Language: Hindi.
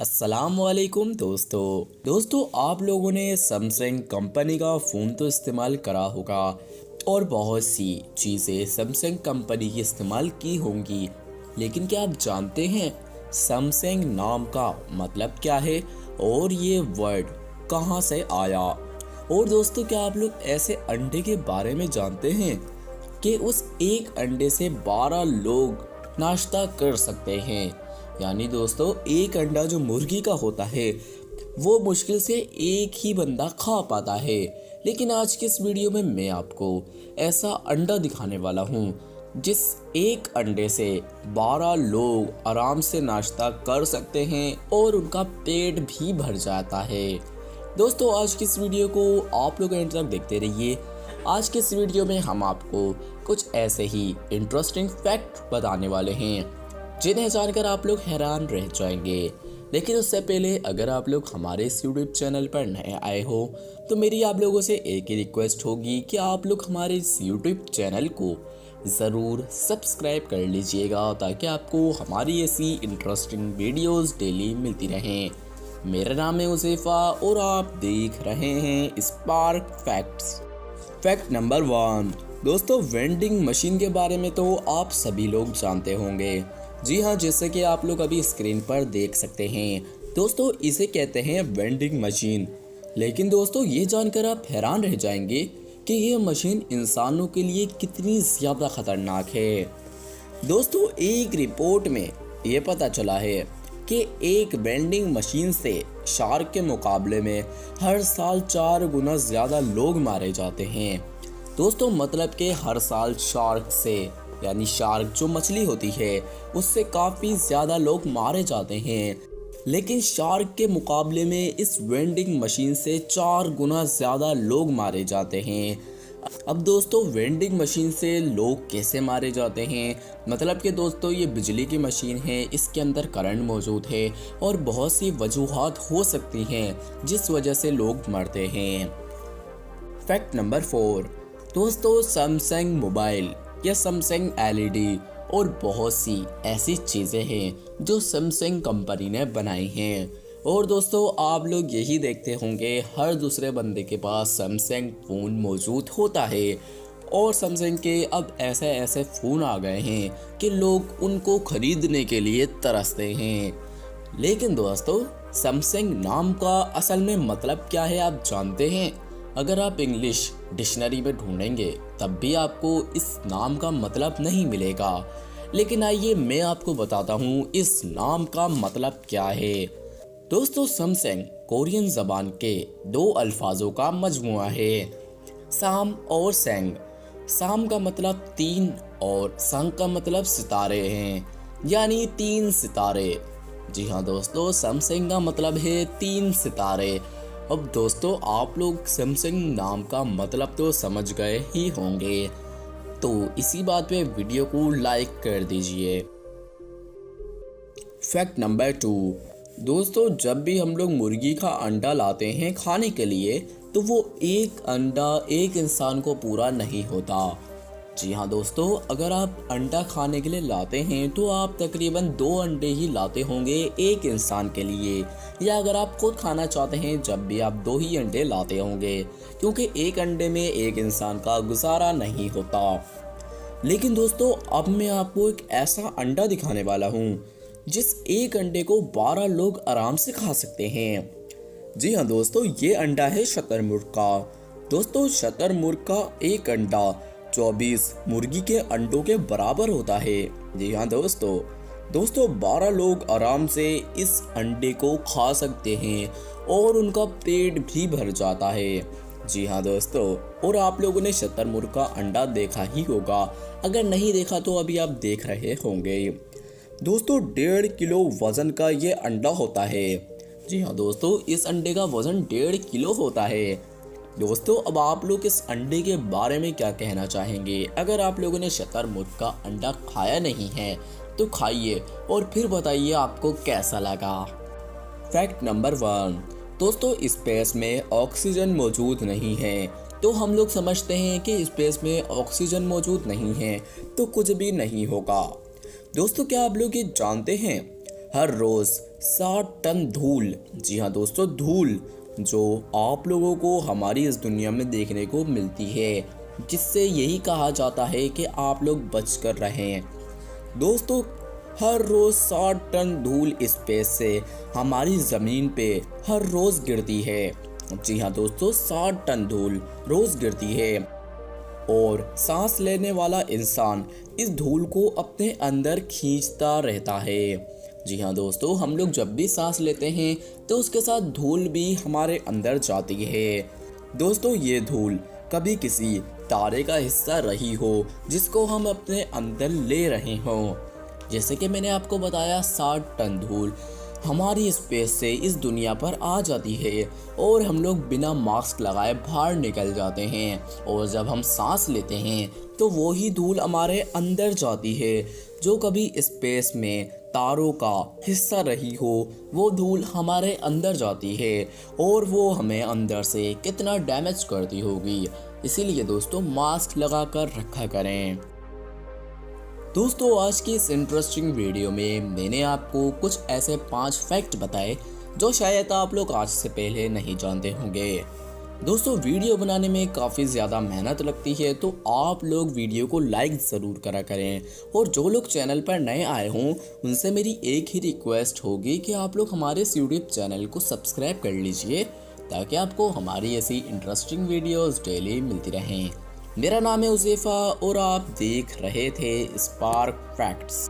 अस्सलामुअलैकुम दोस्तों आप लोगों ने सैमसंग कंपनी का फ़ोन तो इस्तेमाल करा होगा और बहुत सी चीज़ें सैमसंग कंपनी की इस्तेमाल की होंगी। लेकिन क्या आप जानते हैं सैमसंग नाम का मतलब क्या है और ये वर्ड कहाँ से आया? और दोस्तों क्या आप लोग ऐसे अंडे के बारे में जानते हैं कि उस एक अंडे से 12 लोग नाश्ता कर सकते हैं? यानी दोस्तों एक अंडा जो मुर्गी का होता है वो मुश्किल से एक ही बंदा खा पाता है। लेकिन आज के इस वीडियो में मैं आपको ऐसा अंडा दिखाने वाला हूँ जिस एक अंडे से 12 लोग आराम से नाश्ता कर सकते हैं और उनका पेट भी भर जाता है। दोस्तों आज की इस वीडियो को आप लोग एंड तक देखते रहिए। आज के इस वीडियो में हम आपको कुछ ऐसे ही इंटरेस्टिंग फैक्ट बताने वाले हैं जिन्हें जानकर आप लोग हैरान रह जाएंगे। लेकिन उससे पहले अगर आप लोग हमारे इस यूट्यूब चैनल पर नए आए हो तो मेरी आप लोगों से एक ही रिक्वेस्ट होगी कि आप लोग हमारे इस यूट्यूब चैनल को ज़रूर सब्सक्राइब कर लीजिएगा ताकि आपको हमारी ऐसी इंटरेस्टिंग वीडियोस डेली मिलती रहें। मेरा नाम है उज़ैफ़ा और आप देख रहे हैं स्पार्क फैक्ट्स। Fact number 1। दोस्तों वेंडिंग मशीन के बारे में तो आप सभी लोग जानते होंगे। जी हाँ, जैसे कि आप लोग अभी स्क्रीन पर देख सकते हैं दोस्तों इसे कहते हैं वेंडिंग मशीन। लेकिन दोस्तों ये जानकर आप हैरान रह जाएंगे कि ये मशीन इंसानों के लिए कितनी ज़्यादा खतरनाक है। दोस्तों एक रिपोर्ट में ये पता चला है कि एक वेंडिंग मशीन से शार्क के मुकाबले में हर साल 4 गुना ज़्यादा लोग मारे जाते हैं। दोस्तों मतलब कि हर साल शार्क से यानी शार्क जो मछली होती है उससे काफ़ी ज़्यादा लोग मारे जाते हैं। लेकिन शार्क के मुकाबले में इस वेंडिंग मशीन से 4 गुना ज़्यादा लोग मारे जाते हैं। अब दोस्तों वेंडिंग मशीन से लोग कैसे मारे जाते हैं? मतलब कि दोस्तों ये बिजली की मशीन है, इसके अंदर करंट मौजूद है और बहुत सी वजूहात हो सकती हैं जिस वजह से लोग मरते हैं। Fact number 4। दोस्तों सैमसंग मोबाइल या सैमसंग एलईडी और बहुत सी ऐसी चीज़ें हैं जो सैमसंग कंपनी ने बनाई हैं। और दोस्तों आप लोग यही देखते होंगे हर दूसरे बंदे के पास सैमसंग फ़ोन मौजूद होता है और सैमसंग के अब ऐसे ऐसे फ़ोन आ गए हैं कि लोग उनको ख़रीदने के लिए तरसते हैं। लेकिन दोस्तों सैमसंग नाम का असल में मतलब क्या है आप जानते हैं? अगर आप इंग्लिश डिक्शनरी में ढूंढेंगे तब भी आपको इस नाम का मतलब नहीं मिलेगा। लेकिन आइए मैं आपको बताता हूँ इस नाम का मतलब क्या है। दोस्तों सैमसंग कोरियन ज़बान के 2 अल्फाजों का मजमुआ है, साम और सेंग। साम का मतलब 3 और संग का मतलब सितारे हैं, यानी 3 सितारे। जी हाँ दोस्तों सैमसंग का मतलब है 3 सितारे। अब दोस्तों आप लोग सैमसंग नाम का मतलब तो समझ गए ही होंगे, तो इसी बात पे वीडियो को लाइक कर दीजिए। Fact number 2। दोस्तों जब भी हम लोग मुर्गी का अंडा लाते हैं खाने के लिए तो वो एक अंडा एक इंसान को पूरा नहीं होता। जी हाँ दोस्तों अगर आप अंडा खाने के लिए लाते हैं तो आप तकरीबन 2 अंडे ही लाते होंगे एक इंसान के लिए, या अगर आप खुद खाना चाहते हैं जब भी आप 2 ही अंडे लाते होंगे क्योंकि एक अंडे में एक इंसान का गुजारा नहीं होता। लेकिन दोस्तों अब मैं आपको एक ऐसा अंडा दिखाने वाला हूँ जिस एक अंडे को 12 लोग आराम से खा सकते हैं। जी हाँ दोस्तों ये अंडा है शतरमुर्ग का। दोस्तों शतरमुर्ग का एक अंडा 24 मुर्गी के अंडों के बराबर होता है। जी हाँ दोस्तों 12 लोग आराम से इस अंडे को खा सकते हैं और उनका पेट भी भर जाता है। जी हाँ दोस्तों और आप लोगों ने शतरमुर्ग का अंडा देखा ही होगा, अगर नहीं देखा तो अभी आप देख रहे होंगे। दोस्तों 1.5 किलो वज़न का ये अंडा होता है। जी हाँ दोस्तों इस अंडे का वज़न 1.5 किलो होता है। दोस्तों अब आप लोग इस अंडे के बारे में क्या कहना चाहेंगे? अगर आप लोगों ने शतरमुर्ग का अंडा खाया नहीं है तो खाइए और फिर बताइए आपको कैसा लगा। Fact number 1। दोस्तों स्पेस में ऑक्सीजन मौजूद नहीं है। तो हम लोग समझते हैं कि स्पेस में ऑक्सीजन मौजूद नहीं है तो कुछ भी नहीं होगा। दोस्तों क्या आप लोग ये जानते हैं हर रोज़ 60 टन धूल। जी हाँ दोस्तों, धूल जो आप लोगों को हमारी इस दुनिया में देखने को मिलती है, जिससे यही कहा जाता है कि आप लोग बच कर रहें। दोस्तों, हर रोज 60 टन धूल स्पेस से हमारी ज़मीन पे हर रोज गिरती है। जी हाँ दोस्तों, 60 टन धूल रोज गिरती है और सांस लेने वाला इंसान इस धूल को अपने अंदर खींचता रहता है। जी हाँ दोस्तों, हम लोग जब भी सांस लेते हैं तो उसके साथ धूल भी हमारे अंदर जाती है। दोस्तों, ये धूल कभी किसी तारे का हिस्सा रही हो जिसको हम अपने अंदर ले रहे हों। जैसे कि मैंने आपको बताया, 60 टन धूल हमारी स्पेस से इस दुनिया पर आ जाती है और हम लोग बिना मास्क लगाए बाहर निकल जाते हैं, और जब हम सांस लेते हैं तो वो ही धूल हमारे अंदर जाती है। जो कभी स्पेस में तारों का हिस्सा रही हो, वो धूल हमारे अंदर जाती है और वो हमें अंदर से कितना डैमेज करती होगी। इसीलिए दोस्तों, मास्क लगा कर रखा करें। दोस्तों, आज की इस इंटरेस्टिंग वीडियो में मैंने आपको कुछ ऐसे 5 फैक्ट बताए जो शायद आप लोग आज से पहले नहीं जानते होंगे। दोस्तों, वीडियो बनाने में काफ़ी ज़्यादा मेहनत लगती है, तो आप लोग वीडियो को लाइक ज़रूर करा करें। और जो लोग चैनल पर नए आए हों, उनसे मेरी एक ही रिक्वेस्ट होगी कि आप लोग हमारे इस यूट्यूब चैनल को सब्सक्राइब कर लीजिए, ताकि आपको हमारी ऐसी इंटरेस्टिंग वीडियोस डेली मिलती रहें। मेरा नाम है उज़ैफ़ा और आप देख रहे थे स्पार्क फैक्ट्स।